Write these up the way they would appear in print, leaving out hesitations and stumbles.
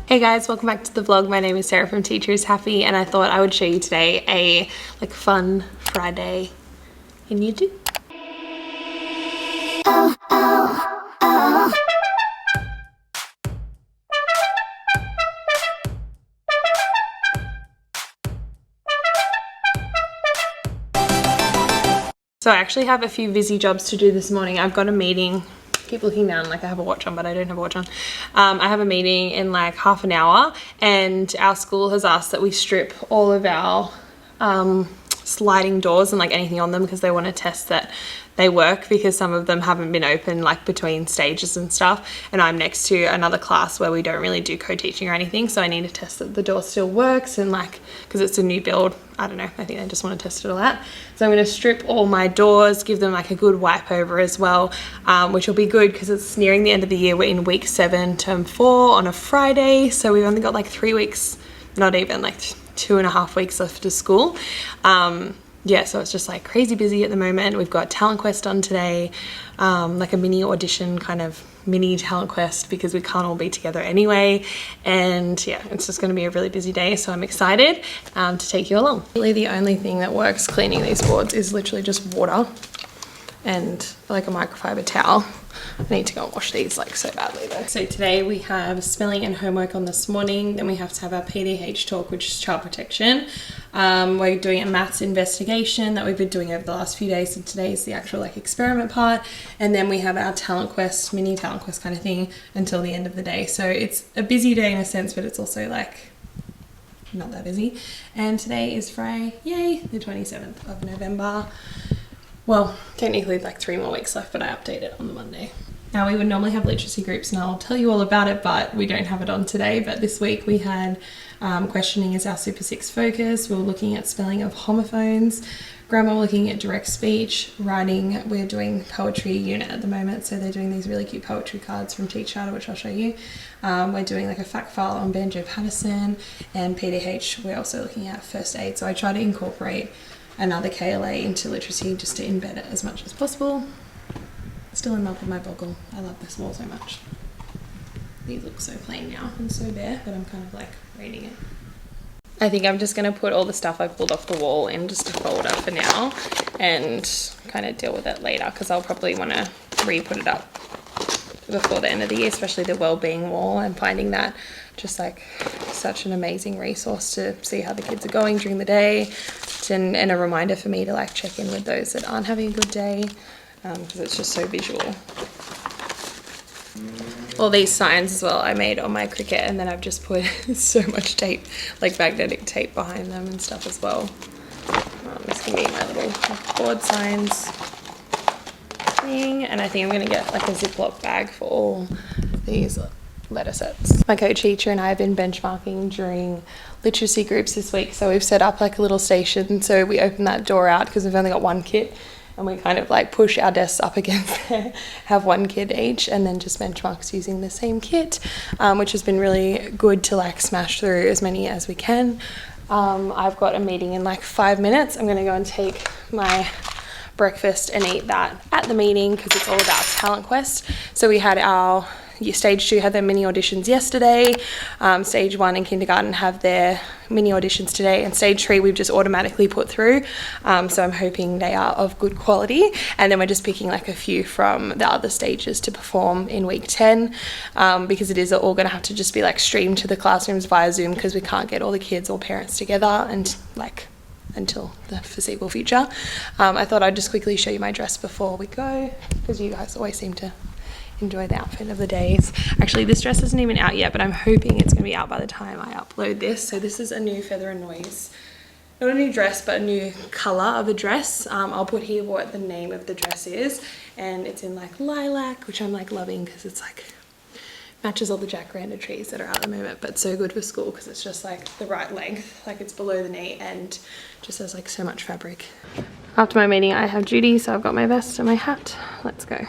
Hey guys, welcome back to the vlog. My name is Sarah from Teacher is Happy, and I thought I would show you today a fun Friday in YouTube. So I actually have a few busy jobs to do this morning. I've got a meeting. Keep looking down like I have a watch on, but I don't have a watch on. I have a meeting in like half an hour, and our school has asked that we strip all of our sliding doors and like anything on them because they want to test that they work, because some of them haven't been open like between stages and stuff, and I'm next to another class where we don't really do co-teaching or anything, so I need to test that the door still works, and like because it's a new build, I don't know, I think they just want to test it all out. So I'm going to strip all my doors, give them like a good wipe over as well, which will be good because it's nearing the end of the year. We're in week 7 term 4 on a Friday, so we've only got like 3 weeks, not even, like 2.5 weeks left of school. Yeah, so it's just like crazy busy at the moment. We've got Talent Quest on today, like a mini audition, kind of mini Talent Quest, because we can't all be together anyway. And yeah, it's just going to be a really busy day, so I'm excited to take you along. Really, the only thing that works cleaning these boards is literally just water and like a microfiber towel. I need to go and wash these like so badly though. So today we have spelling and homework on this morning. Then we have to have our PDH talk, which is child protection. We're doing a maths investigation that we've been doing over the last few days. So today is the actual like experiment part. And then we have our Talent Quest, mini Talent Quest kind of thing until the end of the day. So it's a busy day in a sense, but it's also like not that busy. And today is Friday, yay, the 27th of November. Well, technically like 3 more weeks left, but I update it on the Monday. Now we would normally have literacy groups, and I'll tell you all about it, but we don't have it on today. But this week we had questioning as our Super 6 focus. We were looking at spelling of homophones, grammar, we're looking at direct speech, writing. We're doing poetry unit at the moment, so they're doing these really cute poetry cards from Teach Charter, which I'll show you. We're doing like a fact file on Banjo Patterson, and PDH we're also looking at first aid. So I try to incorporate another KLA into literacy just to embed it as much as possible. Still in love with my boggle. I love this wall so much. These look so plain now and so bare, but I'm kind of like rating it. I think I'm just going to put all the stuff I pulled off the wall in just a folder for now and kind of deal with it later, because I'll probably want to re-put it up before the end of the year, especially the wellbeing wall. I'm finding that just like such an amazing resource to see how the kids are going during the day, and a reminder for me to like check in with those that aren't having a good day, because it's just so visual. All these signs as well I made on my Cricut, and then I've just put so much tape, like magnetic tape behind them and stuff as well. This can be my little board signs thing, and I think I'm going to get like a Ziploc bag for all these letter sets. My co-teacher and I have been benchmarking during literacy groups this week, so we've set up like a little station, so we open that door out because we've only got one kit, and we kind of like push our desks up against there, have one kid each, and then just benchmarks using the same kit, which has been really good to like smash through as many as we can. I've got a meeting in like 5 minutes. I'm going to go and take my breakfast and eat that at the meeting because it's all about Talent Quest. So we had our stage 2 had their mini auditions yesterday. Stage 1 in kindergarten have their mini auditions today, and stage 3 we've just automatically put through. So I'm hoping they are of good quality, and then we're just picking like a few from the other stages to perform in week 10, because it is all going to have to just be like streamed to the classrooms via Zoom, because we can't get all the kids or parents together and like until the foreseeable future. I thought I'd just quickly show you my dress before we go, because you guys always seem to enjoy the outfit of the days. Actually, this dress isn't even out yet, but I'm hoping it's going to be out by the time I upload this. So this is a new Feather and Noise not a new dress, but a new colour of a dress. I'll put here what the name of the dress is, and it's in like lilac, which I'm like loving because it's like matches all the jacaranda trees that are out at the moment, but so good for school because it's just like the right length, like it's below the knee and just has like so much fabric. After my meeting I have duty, so I've got my vest and my hat. Let's go.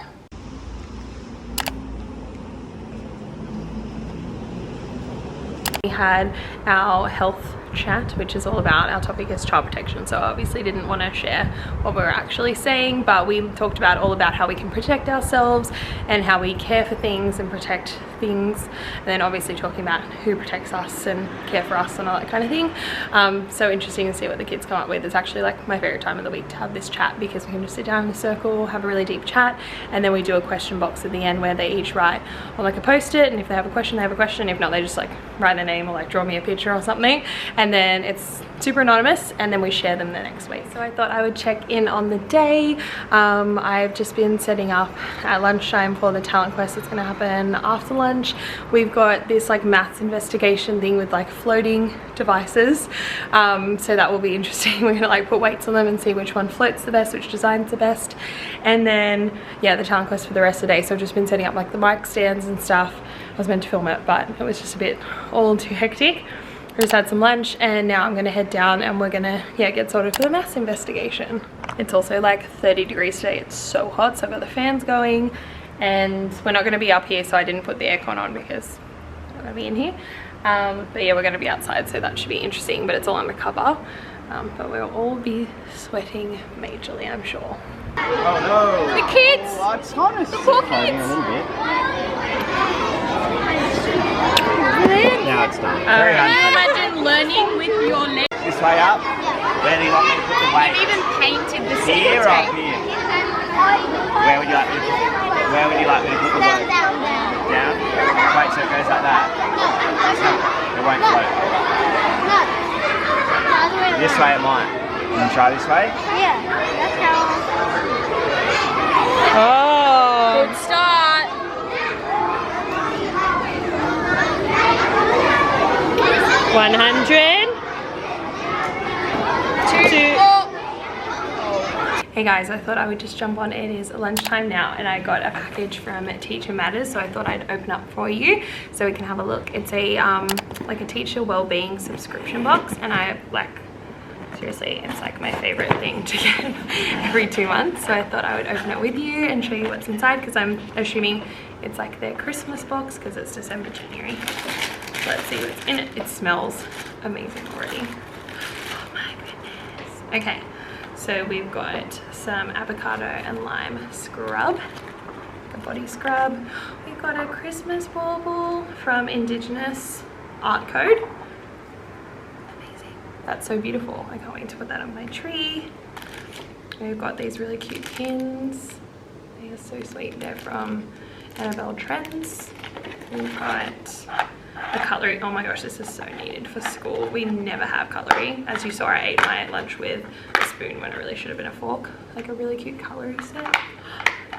We had our health chat, which is all about, our topic is child protection, so I obviously didn't want to share what we were actually saying, but we talked about all about how we can protect ourselves and how we care for things and protect things, and then obviously talking about who protects us and care for us and all that kind of thing. So interesting to see what the kids come up with. It's actually like my favorite time of the week to have this chat because we can just sit down in a circle, have a really deep chat, and then we do a question box at the end where they each write on like a post-it, and if they have a question, they have a question. If not, they just like write their name or like draw me a picture or something, and then it's super anonymous, and then we share them the next week. So I thought I would check in on the day. I've just been setting up at lunchtime for the talent quest that's going to happen after lunch. We've got this like maths investigation thing with like floating devices, so that will be interesting. We're gonna like put weights on them and see which one floats the best, which design's the best, and then yeah, the talent quest for the rest of the day. So I've just been setting up like the mic stands and stuff. I was meant to film it, but it was just a bit all too hectic. I just had some lunch and now I'm gonna head down and we're gonna get sorted for the maths investigation. It's also like 30 degrees today. It's so hot, so I've got the fans going, and we're not gonna be up here, so I didn't put the aircon on because I'm not gonna be in here. But yeah, we're gonna be outside, so that should be interesting, but it's all undercover. But we'll all be sweating majorly, I'm sure. Oh no! The kids! Oh, it's kind of the poor kids! a little bit. Now it's done. Can you imagine learning with your legs? This way up. Where do you like me to put the weight? You've even painted the Here or up here? Where would you like me to put the weight? Down? Wait, so it goes like that? It won't float. This way it might. Can you try this way? Yeah, that's how. Oh! Good start. $100. Hey guys, I thought I would just jump on. It is lunchtime now and I got a package from Teacher Matters, so I thought I'd open up for you so we can have a look. It's a like a teacher wellbeing subscription box, and I like, seriously, it's like my favorite thing to get every 2 months, so I thought I would open it with you and show you what's inside, because I'm assuming it's like their Christmas box because it's December, January. So let's see what's in it. It smells amazing already. Oh my goodness. Okay, so we've got some avocado and lime scrub, a body scrub. We've got a Christmas bauble from Indigenous Art Code. Amazing. That's so beautiful. I can't wait to put that on my tree. We've got these really cute pins. They are so sweet. They're from Annabelle Trends. We've got a cutlery. Oh my gosh, this is so needed for school. We never have cutlery. As you saw, I ate my lunch with a spoon when it really should have been a fork. Like a really cute cutlery set.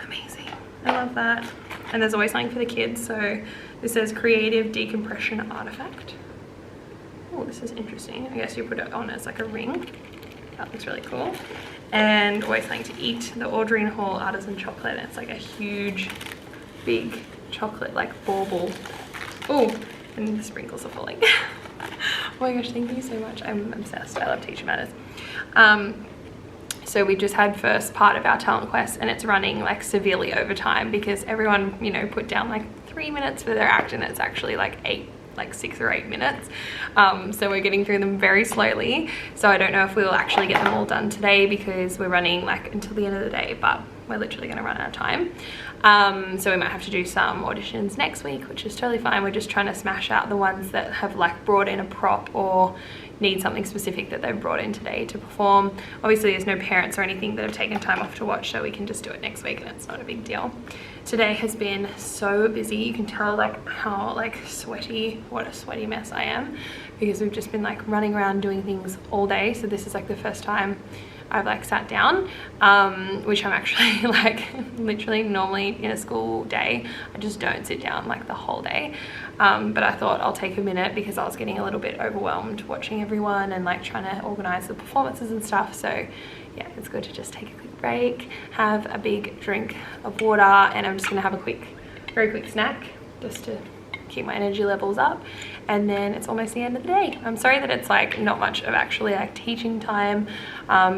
Amazing. I love that. And there's always something for the kids. So this says creative decompression artifact. Oh, this is interesting. I guess you put it on as like a ring. That looks really cool. And always something to eat. The Audrey Hall Artisan Chocolate. It's like a huge, big chocolate like bauble. Oh, and the sprinkles are falling. Oh my gosh, thank you so much. I'm obsessed. I love Teacher Matters. So we just had first part of our talent quest, and it's running like severely over time because everyone, you know, put down like 3 minutes for their act, and it's actually like 6 or 8 minutes. So we're getting through them very slowly. So I don't know if we'll actually get them all done today because we're running like until the end of the day, but we're literally gonna run out of time. So we might have to do some auditions next week, which is totally fine. We're just trying to smash out the ones that have like brought in a prop or need something specific that they've brought in today to perform. Obviously there's no parents or anything that have taken time off to watch, so we can just do it next week and it's not a big deal. Today has been so busy. You can tell like how like sweaty, what a sweaty mess I am, because we've just been like running around doing things all day. So this is like the first time I've like sat down, which I'm actually like literally normally in a school day I just don't sit down like the whole day. but I thought I'll take a minute because I was getting a little bit overwhelmed watching everyone and like trying to organize the performances and stuff. So yeah, it's good to just take a quick break, have a big drink of water, and I'm just gonna have a very quick snack just to keep my energy levels up. And then it's almost the end of the day. I'm sorry that it's like not much of actually like teaching time,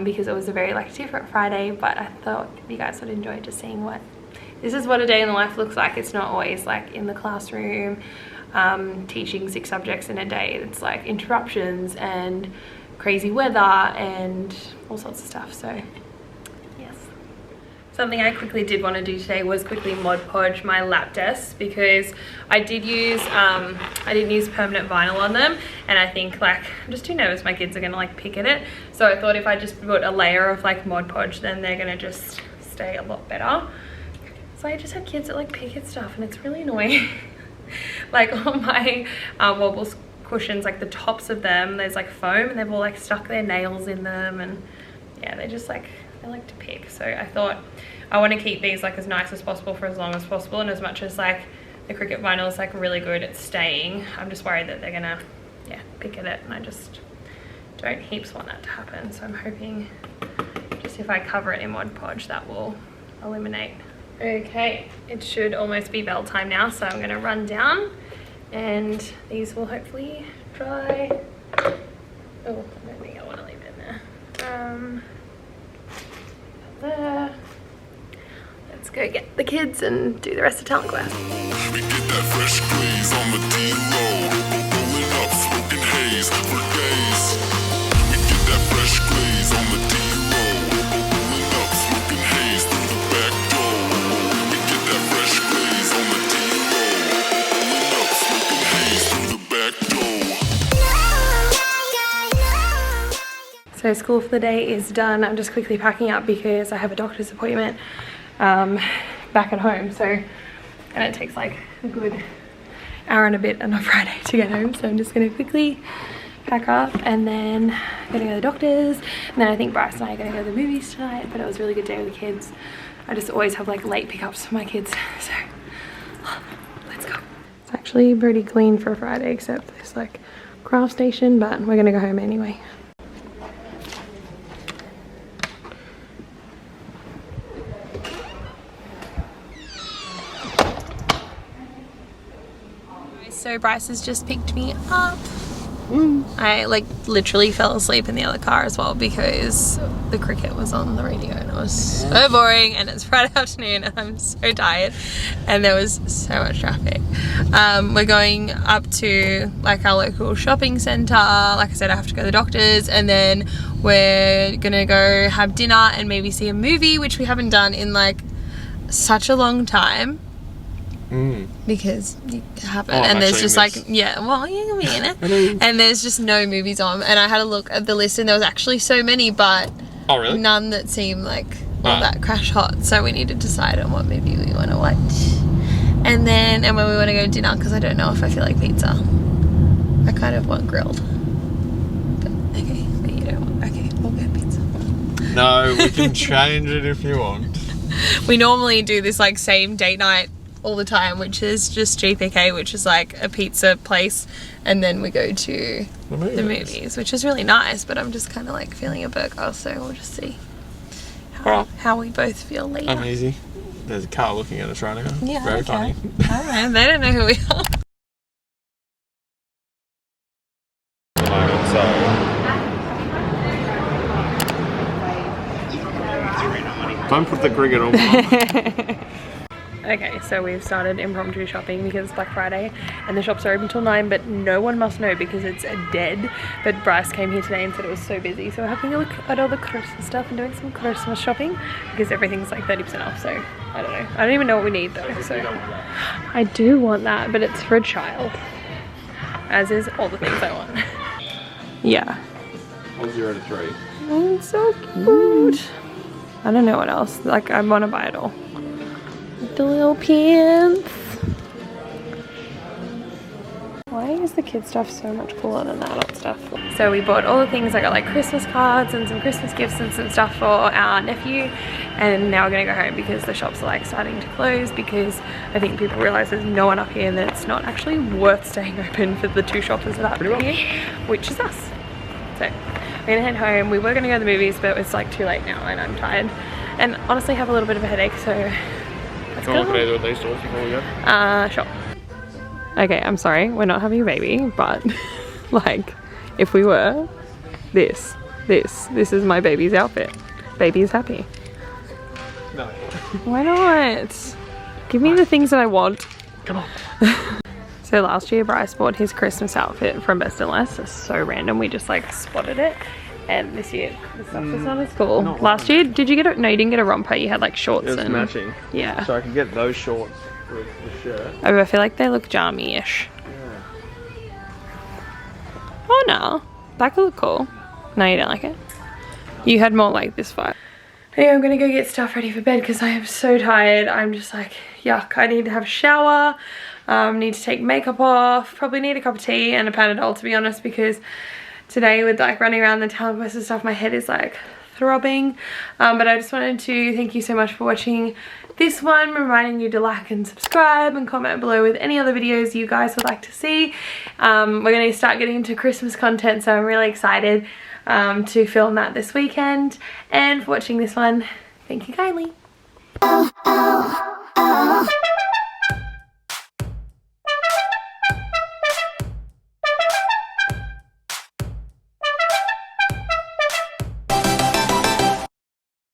because it was a very like different Friday, but I thought you guys would enjoy just seeing what this is, what a day in the life looks like. It's not always like in the classroom teaching 6 subjects in a day. It's like interruptions and crazy weather and all sorts of stuff. So yes. Something I quickly did want to do today was quickly Mod Podge my lap desks, because I did use permanent vinyl on them, and I think like I'm just too nervous my kids are gonna like pick at it. So I thought if I just put a layer of like Mod Podge, then they're gonna just stay a lot better. So I just have kids that like pick at stuff, and it's really annoying. Like on my wobble cushions, like the tops of them, there's like foam, and they've all like stuck their nails in them, and yeah, they just like, they like to pick. So I thought I want to keep these like as nice as possible for as long as possible, and as much as like the Cricut vinyl is like really good at staying, I'm just worried that they're gonna pick at it, and I just don't heaps want that to happen. So I'm hoping just if I cover it in Mod Podge, that will eliminate. Okay, it should almost be bell time now, so I'm gonna run down and these will hopefully dry. Oh, I don't think I want to leave it in there. There. Let's go get the kids and do the rest of talent class. We get that fresh glaze on the D-roll, rolling up, smoking haze for days. We get that fresh glaze on the D-roll, rolling up, smoking haze through the back door. We get that fresh glaze on the D-roll, rolling up, smoking haze through the back door. So school for the day is done. I'm just quickly packing up because I have a doctor's appointment back at home. So, and it takes like a good hour and a bit on a Friday to get home. So I'm just gonna quickly pack up, and then I'm gonna go to the doctor's, and then I think Bryce and I are gonna go to the movies tonight. But it was a really good day with the kids. I just always have like late pickups for my kids. So let's go. It's actually pretty clean for a Friday, except this like craft station, but we're gonna go home anyway. So Bryce has just picked me up. I like literally fell asleep in the other car as well because the Cricket was on the radio, and it was so boring, and it's Friday afternoon and I'm so tired, and there was so much traffic. We're going up to like our local shopping centre. Like I said, I have to go to the doctor's, and then we're gonna go have dinner and maybe see a movie, which we haven't done in like such a long time. Because you haven't, and there's just like, yeah, well, you're gonna be in it, and there's just no movies on, and I had a look at the list and there was actually so many, but none that seemed like all that crash hot, so we need to decide on what movie we want to watch, and when we want to go to dinner, because I don't know if I feel like pizza. I kind of want grilled, but okay, but you don't want, okay, we'll get pizza. No, we can change it if you want. We normally do this like same date night all the time, which is just GPK, which is like a pizza place, and then we go to the movies, which is really nice, but I'm just kind of like feeling a burger, so we'll just see how we both feel later. I'm easy. There's a car looking at us right now. Yeah, very funny. I don't know, they don't know who we are. Don't put the Cricket on. Okay, so we've started impromptu shopping because it's Black Friday and the shops are open till 9, but no one must know because it's dead. But Bryce came here today and said it was so busy, so we're having a look at all the Christmas stuff and doing some Christmas shopping because everything's like 30% off, so I don't know. I don't even know what we need though, so I do want that, but it's for a child, as is all the things I want. Yeah. 0 to 3. Oh, it's so cute. I don't know what else, like I want to buy it all. The little pants. Why are is the kid stuff so much cooler than the adult stuff? So we bought all the things. I got like Christmas cards and some Christmas gifts and some stuff for our nephew, and now we're gonna go home because the shops are like starting to close, because I think people realize there's no one up here and that it's not actually worth staying open for the 2 shoppers that are up here, which is us. So we're gonna head home. We were gonna go to the movies, but it's like too late now and I'm tired and honestly have a little bit of a headache, so let's go. What can I do with these stores before we go? Sure. Okay, I'm sorry, we're not having a baby, but like, if we were, this is my baby's outfit. Baby is happy. No. Why not? Give me the things that I want. Come on. So last year Bryce bought his Christmas outfit from Best & Less. It's so random, we just like spotted it. And this year, the stuff was not as cool. Last year, did you get it? No, you didn't get a romper, you had like shorts. It was matching. Yeah. So I can get those shorts with the shirt. Oh, I feel like they look jammy-ish. Yeah. Oh no, that could look cool. No, you don't like it? You had more like this vibe. Anyway, I'm gonna go get stuff ready for bed because I am so tired. I'm just like, yuck. I need to have a shower, need to take makeup off, probably need a cup of tea and a Panadol, to be honest, because today with like running around the town quest and stuff, my head is like throbbing. But I just wanted to thank you so much for watching this one, reminding you to like and subscribe and comment below with any other videos you guys would like to see. We're going to start getting into Christmas content, so I'm really excited to film that this weekend. And for watching this one, thank you kindly.